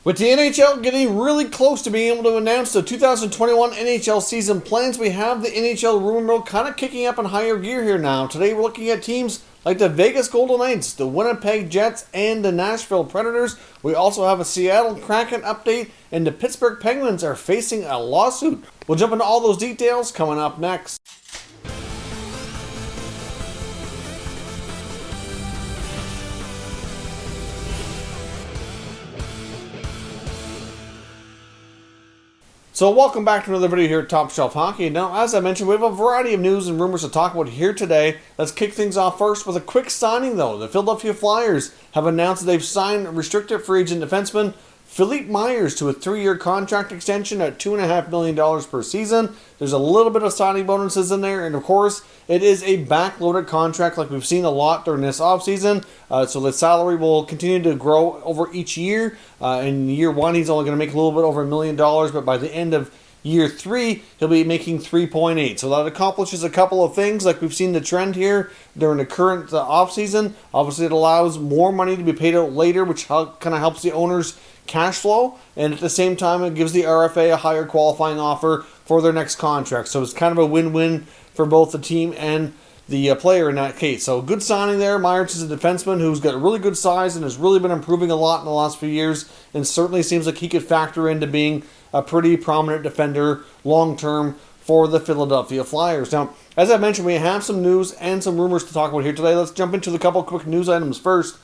With the NHL getting really close to being able to announce the 2021 NHL season plans, we have the NHL rumor mill kind of kicking up in higher gear here now. Today we're looking at teams like the Vegas Golden Knights, the Winnipeg Jets, and the Nashville Predators. We also have a Seattle Kraken update, and the Pittsburgh Penguins are facing a lawsuit. We'll jump into all those details coming up next. So welcome back to another video here at Top Shelf Hockey. Now, as I mentioned, we have a variety of news and rumors to talk about here today. Let's kick things off first with a quick signing, though. The Philadelphia Flyers have announced that they've signed restricted free agent defenseman Philippe Myers to a 3-year contract extension at $2.5 million per season. There's a little bit of signing bonuses in there, and of course, it is a backloaded contract like we've seen a lot during this offseason. So the salary will continue to grow over each year. In year one, he's only going to make a little bit over $1 million, but by the end of year 3, he'll be making 3.8. So that accomplishes a couple of things, like we've seen the trend here during the current offseason. Obviously, it allows more money to be paid out later, which kind of helps the owners' cash flow, and at the same time, it gives the RFA a higher qualifying offer for their next contract. So it's kind of a win-win for both the team and the player in that case. So good signing there. Myers is a defenseman who's got really good size and has really been improving a lot in the last few years, and certainly seems like he could factor into being a pretty prominent defender long-term for the Philadelphia Flyers. Now, as I mentioned, we have some news and some rumors to talk about here today. Let's jump into a couple quick news items first.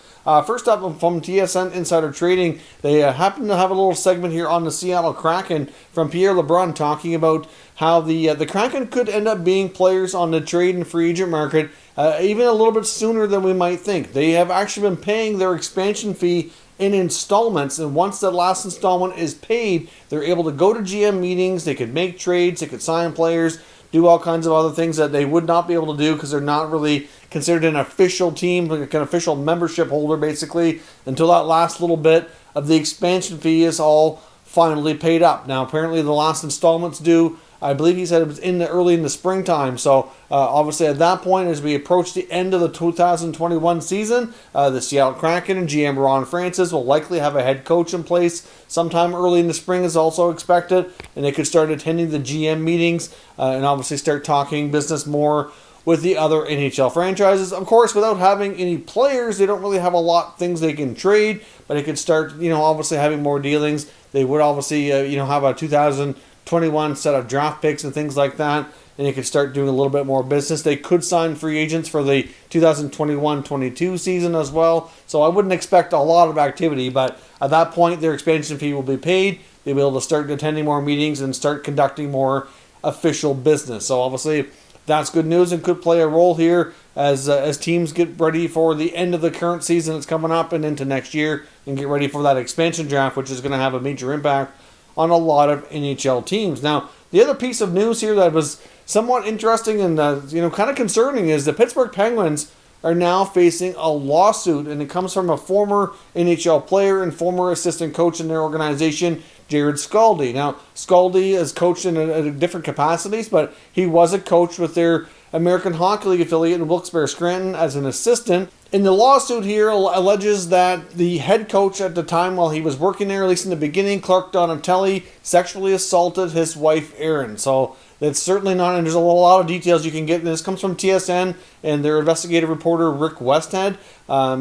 First up, from TSN Insider Trading, they happen to have a little segment here on the Seattle Kraken from Pierre LeBrun talking about how the Kraken could end up being players on the trade and free agent market even a little bit sooner than we might think. They have actually been paying their expansion fee in installments, and once that last installment is paid, they're able to go to GM meetings, they could make trades, they could sign players, do all kinds of other things that they would not be able to do because they're not really considered an official team, like an official membership holder, basically, until that last little bit of the expansion fee is all finally paid up. Now, apparently the last installment's due, I believe he said it was early in the springtime. So obviously at that point, as we approach the end of the 2021 season, the Seattle Kraken and GM Ron Francis will likely have a head coach in place sometime early in the spring is also expected, and they could start attending the GM meetings and obviously start talking business more with the other NHL franchises. Of course, without having any players, they don't really have a lot of things they can trade, but they could start, obviously having more dealings. They would obviously, have a 2021 set of draft picks and things like that, and they could start doing a little bit more business. They could sign free agents for the 2021-22 season as well, so I wouldn't expect a lot of activity, but at that point, their expansion fee will be paid. They'll be able to start attending more meetings and start conducting more official business. So obviously, that's good news and could play a role here as teams get ready for the end of the current season that's coming up and into next year and get ready for that expansion draft, which is going to have a major impact on a lot of NHL teams. Now, the other piece of news here that was somewhat interesting and kind of concerning is the Pittsburgh Penguins are now facing a lawsuit, and it comes from a former NHL player and former assistant coach in their organization, Jared Scaldi. Now, Scaldi has coached in different capacities, but he was a coach with their American Hockey League affiliate in Wilkes-Barre Scranton as an assistant. And the lawsuit here alleges that the head coach at the time while he was working there, at least in the beginning, Clark Donatelli, sexually assaulted his wife, Erin. So that's certainly not, and there's a lot of details you can get. This comes from TSN and their investigative reporter, Rick Westhead.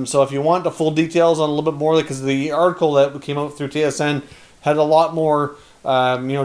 So if you want the full details on a little bit more, because the article that came out through TSN had a lot more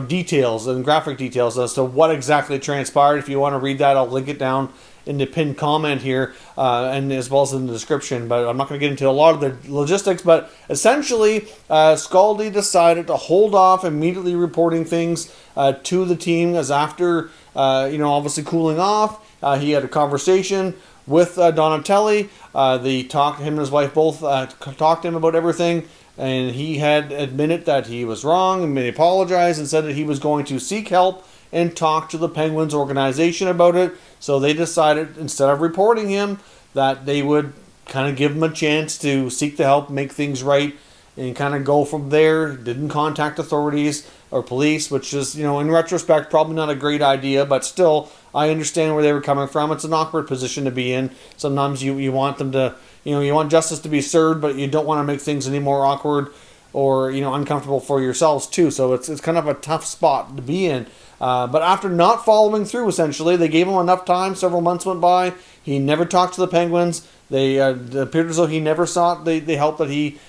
details and graphic details as to what exactly transpired. If you want to read that, I'll link it down in the pinned comment here, and as well as in the description. But I'm not going to get into a lot of the logistics. But essentially, Scaldi decided to hold off immediately reporting things to the team, as after obviously cooling off, he had a conversation with Donatelli. Him and his wife both talked to him about everything. And he had admitted that he was wrong and he apologized and said that he was going to seek help and talk to the Penguins organization about it. So they decided, instead of reporting him, that they would kind of give him a chance to seek the help, make things right, and kind of go from there. Didn't contact authorities or police, which is, in retrospect, probably not a great idea, but still, I understand where they were coming from. It's an awkward position to be in. Sometimes you want them to, you want justice to be served, but you don't want to make things any more awkward or uncomfortable for yourselves too. So it's kind of a tough spot to be in. But after not following through, essentially, they gave him enough time. Several months went by. He never talked to the Penguins. They appeared as though he never sought the help that he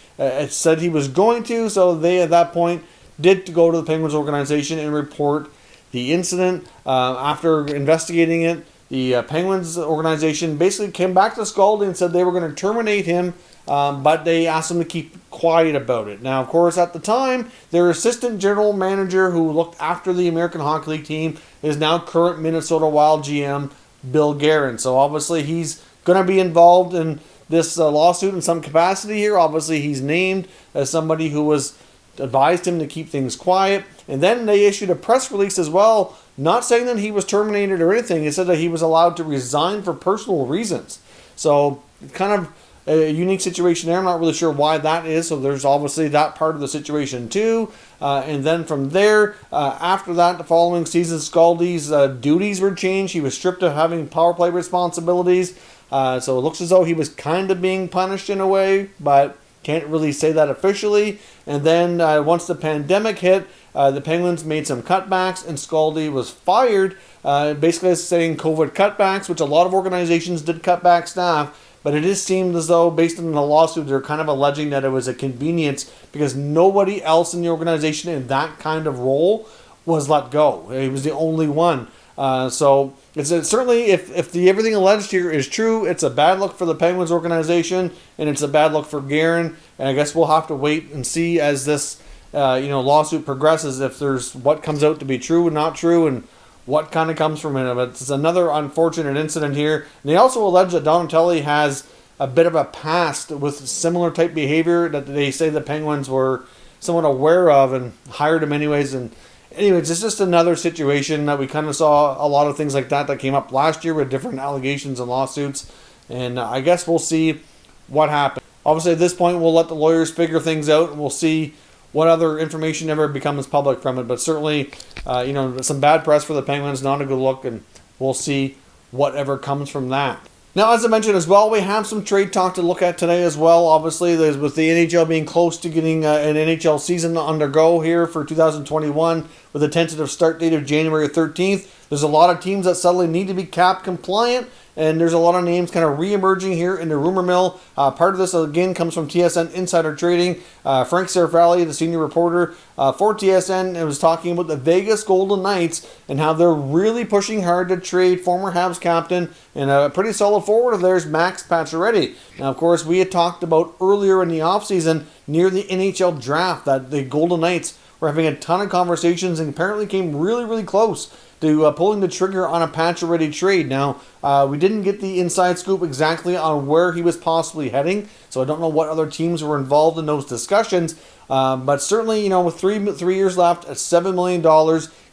said he was going to. So they, at that point, did go to the Penguins organization and report the incident. After investigating it, the Penguins organization basically came back to Scaldi and said they were going to terminate him, but they asked him to keep quiet about it. Now, of course, at the time, their assistant general manager who looked after the American Hockey League team is now current Minnesota Wild GM Bill Guerin. So obviously he's going to be involved in this lawsuit in some capacity here. Obviously he's named as somebody who was advised him to keep things quiet. And then they issued a press release as well, not saying that he was terminated or anything. It said that he was allowed to resign for personal reasons. So kind of a unique situation there. I'm not really sure why that is. So there's obviously that part of the situation too. And then from there, after that, the following season, Scaldi's duties were changed. He was stripped of having power play responsibilities. So it looks as though he was kind of being punished in a way, but can't really say that officially. And then once the pandemic hit, the Penguins made some cutbacks and Scaldi was fired, basically saying COVID cutbacks, which a lot of organizations did cut back staff. But it just seemed as though, based on the lawsuit, they're kind of alleging that it was a convenience because nobody else in the organization in that kind of role was let go. He was the only one. So it's certainly, if everything alleged here is true, it's a bad look for the Penguins organization, and it's a bad look for Guerin. And I guess we'll have to wait and see as this lawsuit progresses if there's what comes out to be true and not true, and what kind of comes from it. But it's another unfortunate incident here. And they also allege that Donatelli has a bit of a past with similar type behavior that they say the Penguins were somewhat aware of and hired him anyways. And anyways, it's just another situation that we kind of saw a lot of things like that came up last year with different allegations and lawsuits. And I guess we'll see what happens. Obviously, at this point, we'll let the lawyers figure things out, and we'll see what other information ever becomes public from it. But certainly, some bad press for the Penguins, not a good look, and we'll see whatever comes from that. Now, as I mentioned as well, we have some trade talk to look at today as well. Obviously, with the NHL being close to getting an NHL season undergo here for 2021 with a tentative start date of January 13th, there's a lot of teams that suddenly need to be cap compliant, and there's a lot of names kind of re-emerging here in the rumor mill. Part of this, again, comes from TSN Insider Trading. Frank Serafalli, the senior reporter for TSN, was talking about the Vegas Golden Knights and how they're really pushing hard to trade former Habs captain and a pretty solid forward of theirs, Max Pacioretty. Now, of course, we had talked about earlier in the offseason, near the NHL draft, that the Golden Knights were having a ton of conversations and apparently came really, really close to pulling the trigger on a Pacioretty trade. Now, we didn't get the inside scoop exactly on where he was possibly heading, so I don't know what other teams were involved in those discussions. But certainly, with three years left at $7 million,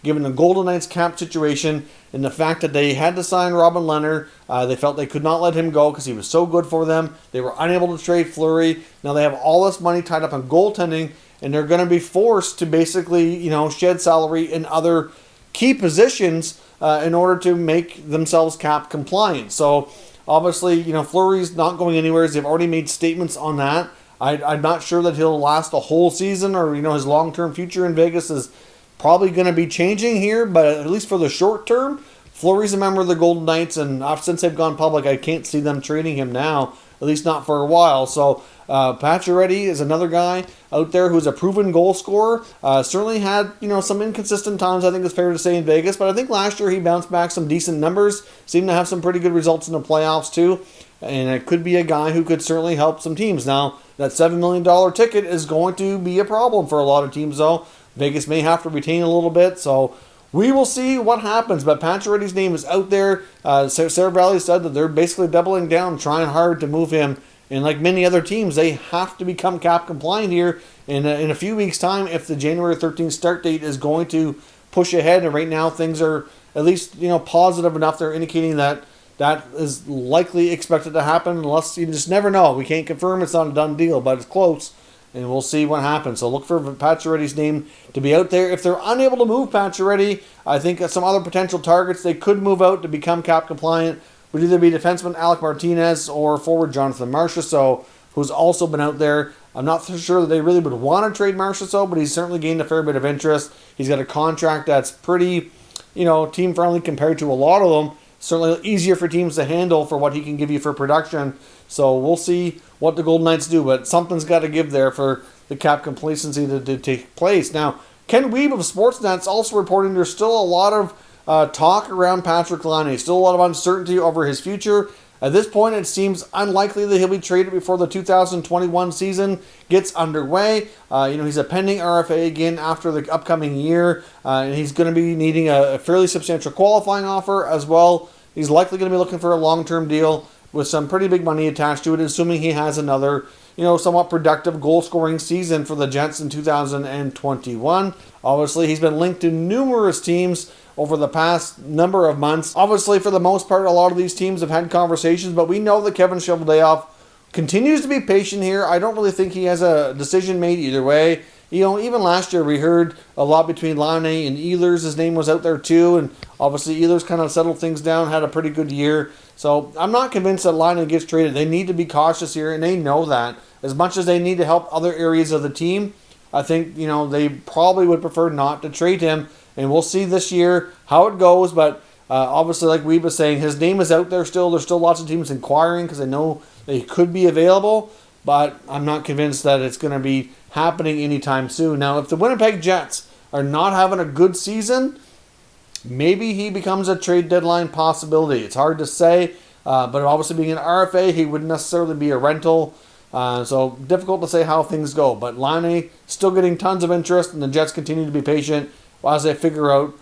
given the Golden Knights cap situation and the fact that they had to sign Robin Lehner, they felt they could not let him go because he was so good for them. They were unable to trade Fleury. Now they have all this money tied up on goaltending, and they're going to be forced to basically, shed salary in other key positions in order to make themselves cap compliant. So obviously, Fleury's not going anywhere. They've already made statements on that. I'm not sure that he'll last a whole season, or his long-term future in Vegas is probably going to be changing here. But at least for the short term, Fleury's a member of the Golden Knights, and since they've gone public, I can't see them trading him now, at least not for a while. So Pacioretty is another guy out there who's a proven goal scorer. Certainly had some inconsistent times, I think it's fair to say, in Vegas, but I think last year he bounced back some decent numbers. Seemed to have some pretty good results in the playoffs too, and it could be a guy who could certainly help some teams. Now, that $7 million ticket is going to be a problem for a lot of teams, though. Vegas may have to retain a little bit, so we will see what happens. But Pacioretty's name is out there. Serafalli said that they're basically doubling down, trying hard to move him. And like many other teams, they have to become cap compliant here in a few weeks' time if the January 13th start date is going to push ahead. And right now things are at least positive enough. They're indicating that is likely expected to happen, unless you just never know. We can't confirm, it's not a done deal, but it's close. And we'll see what happens. So look for Pacioretty's name to be out there. If they're unable to move Pacioretty, I think some other potential targets they could move out to become cap compliant would either be defenseman Alec Martinez or forward Jonathan Marchessault, who's also been out there. I'm not so sure that they really would want to trade Marchessault, but he's certainly gained a fair bit of interest. He's got a contract that's pretty, team friendly compared to a lot of them. Certainly easier for teams to handle for what he can give you for production. So we'll see what the Golden Knights do, but something's got to give there for the cap complacency to take place. Now, Ken Wiebe of Sportsnet's also reporting there's still a lot of talk around Patrik Laine. Still a lot of uncertainty over his future. At this point, it seems unlikely that he'll be traded before the 2021 season gets underway. He's a pending RFA again after the upcoming year, and he's going to be needing a fairly substantial qualifying offer as well. He's likely going to be looking for a long-term deal with some pretty big money attached to it, assuming he has another, somewhat productive goal-scoring season for the Jets in 2021. Obviously, he's been linked to numerous teams over the past number of months. Obviously, for the most part, a lot of these teams have had conversations, but we know that Kevin Cheveldayoff continues to be patient here. I don't really think he has a decision made either way. Even last year we heard a lot between Laine and Ehlers. His name was out there too, and obviously Ehlers kind of settled things down, had a pretty good year. So I'm not convinced that Laine gets traded. They need to be cautious here, and they know that. As much as they need to help other areas of the team, I think, they probably would prefer not to trade him. And we'll see this year how it goes. But obviously, like Wiebe was saying, his name is out there still. There's still lots of teams inquiring because they know they could be available. But I'm not convinced that it's going to be happening anytime soon. Now, if the Winnipeg Jets are not having a good season, maybe he becomes a trade deadline possibility. It's hard to say. But obviously, being an RFA, he wouldn't necessarily be a rental. So difficult to say how things go. But Laine still getting tons of interest, and the Jets continue to be patient as they figure out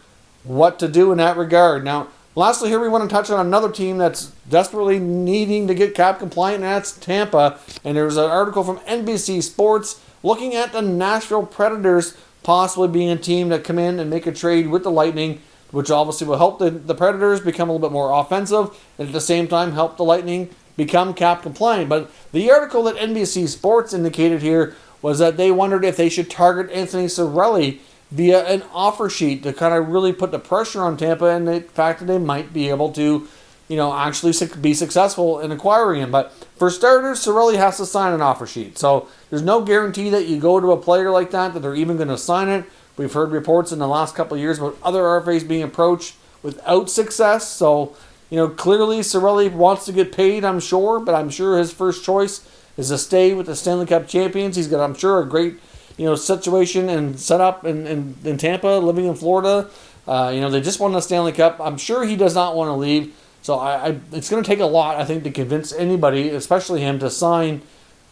what to do in that regard. Now, lastly here we want to touch on another team that's desperately needing to get cap compliant, and that's Tampa. And there's an article from NBC Sports looking at the Nashville Predators possibly being a team that come in and make a trade with the Lightning, which obviously will help the Predators become a little bit more offensive, and at the same time help the Lightning become cap compliant. But the article that NBC Sports indicated here was that they wondered if they should target Anthony Cirelli via an offer sheet to kind of really put the pressure on Tampa and the fact that they might be able to, actually be successful in acquiring him. But for starters, Cirelli has to sign an offer sheet. So there's no guarantee that you go to a player like that they're even going to sign it. We've heard reports in the last couple of years about other RFAs being approached without success. So, clearly Cirelli wants to get paid, I'm sure, but I'm sure his first choice is to stay with the Stanley Cup champions. He's got, I'm sure, a great situation and setup in Tampa, living in Florida. They just won the Stanley Cup. I'm sure he does not want to leave. So it's going to take a lot, I think, to convince anybody, especially him, to sign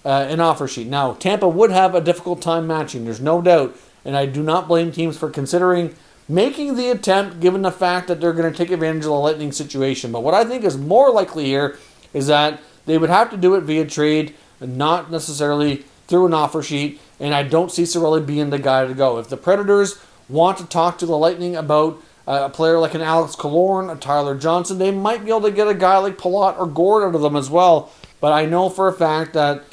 an offer sheet. Now, Tampa would have a difficult time matching. There's no doubt. And I do not blame teams for considering making the attempt, given the fact that they're going to take advantage of the Lightning situation. But what I think is more likely here is that they would have to do it via trade and not necessarily through an offer sheet. And I don't see Cirelli being the guy to go. If the Predators want to talk to the Lightning about a player like an Alex Killorn, a Tyler Johnson, they might be able to get a guy like Palat or Gord out of them as well. But I know for a fact that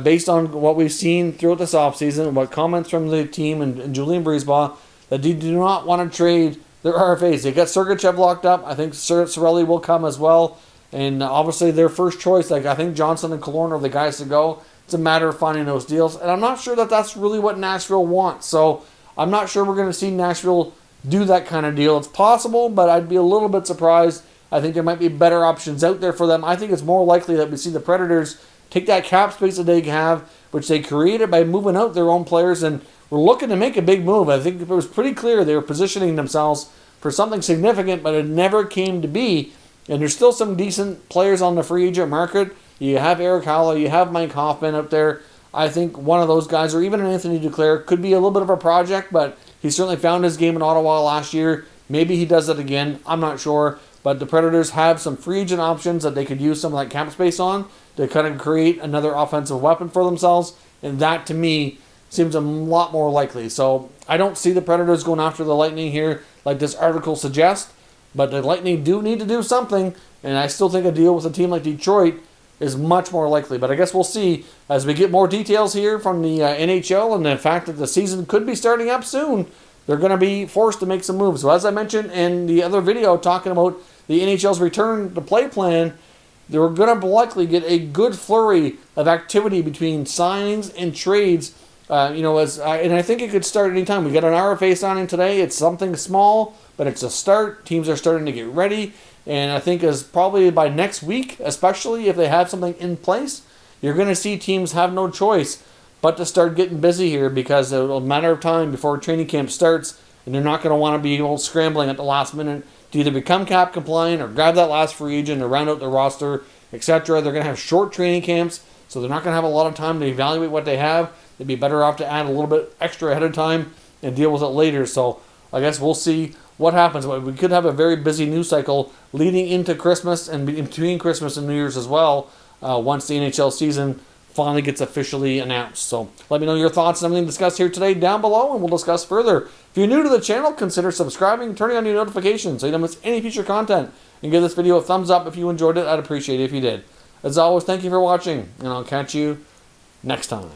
based on what we've seen throughout this offseason, what comments from the team and Julian Brisebois, that they do not want to trade their RFAs. They got Sergachev locked up. I think Cirelli will come as well. And obviously their first choice, I think Johnson and Killorn are the guys to go. It's a matter of finding those deals. And I'm not sure that that's really what Nashville wants. So I'm not sure we're going to see Nashville do that kind of deal. It's possible, but I'd be a little bit surprised. I think there might be better options out there for them. I think it's more likely that we see the Predators take that cap space that they have, which they created by moving out their own players, and we're looking to make a big move. I think it was pretty clear they were positioning themselves for something significant, but it never came to be. And there's still some decent players on the free agent market. You have Eric Howell, you have Mike Hoffman up there. I think one of those guys, or even an Anthony Duclair, could be a little bit of a project, but he certainly found his game in Ottawa last year. Maybe he does it again. I'm not sure. But the Predators have some free agent options that they could use some of that cap space on to kind of create another offensive weapon for themselves. And that, to me, seems a lot more likely. So I don't see the Predators going after the Lightning here like this article suggests. But the Lightning do need to do something. And I still think a deal with a team like Detroit is much more likely. But I guess we'll see as we get more details here from the NHL and the fact that the season could be starting up soon. They're going to be forced to make some moves. So as I mentioned in the other video talking about the NHL's return to play plan, they're going to likely get a good flurry of activity between signings and trades. And I think it could start anytime. We got an RFA signing today. It's something small, but it's a start. Teams are starting to get ready. And I think as probably by next week, especially if they have something in place, you're going to see teams have no choice but to start getting busy here, because it'll be a matter of time before training camp starts, and they're not going to want to be scrambling at the last minute to either become cap compliant or grab that last free agent or round out the roster, etc. They're going to have short training camps, so they're not going to have a lot of time to evaluate what they have. They'd be better off to add a little bit extra ahead of time and deal with it later. So I guess we'll see what happens. We could have a very busy news cycle leading into Christmas and between Christmas and New Year's as well, once the NHL season finally gets officially announced. So let me know your thoughts on everything discussed here today down below, and we'll discuss further. If you're new to the channel, consider subscribing, turning on your notifications so you don't miss any future content, and give this video a thumbs up if you enjoyed it. I'd appreciate it if you did. As always, thank you for watching, and I'll catch you next time.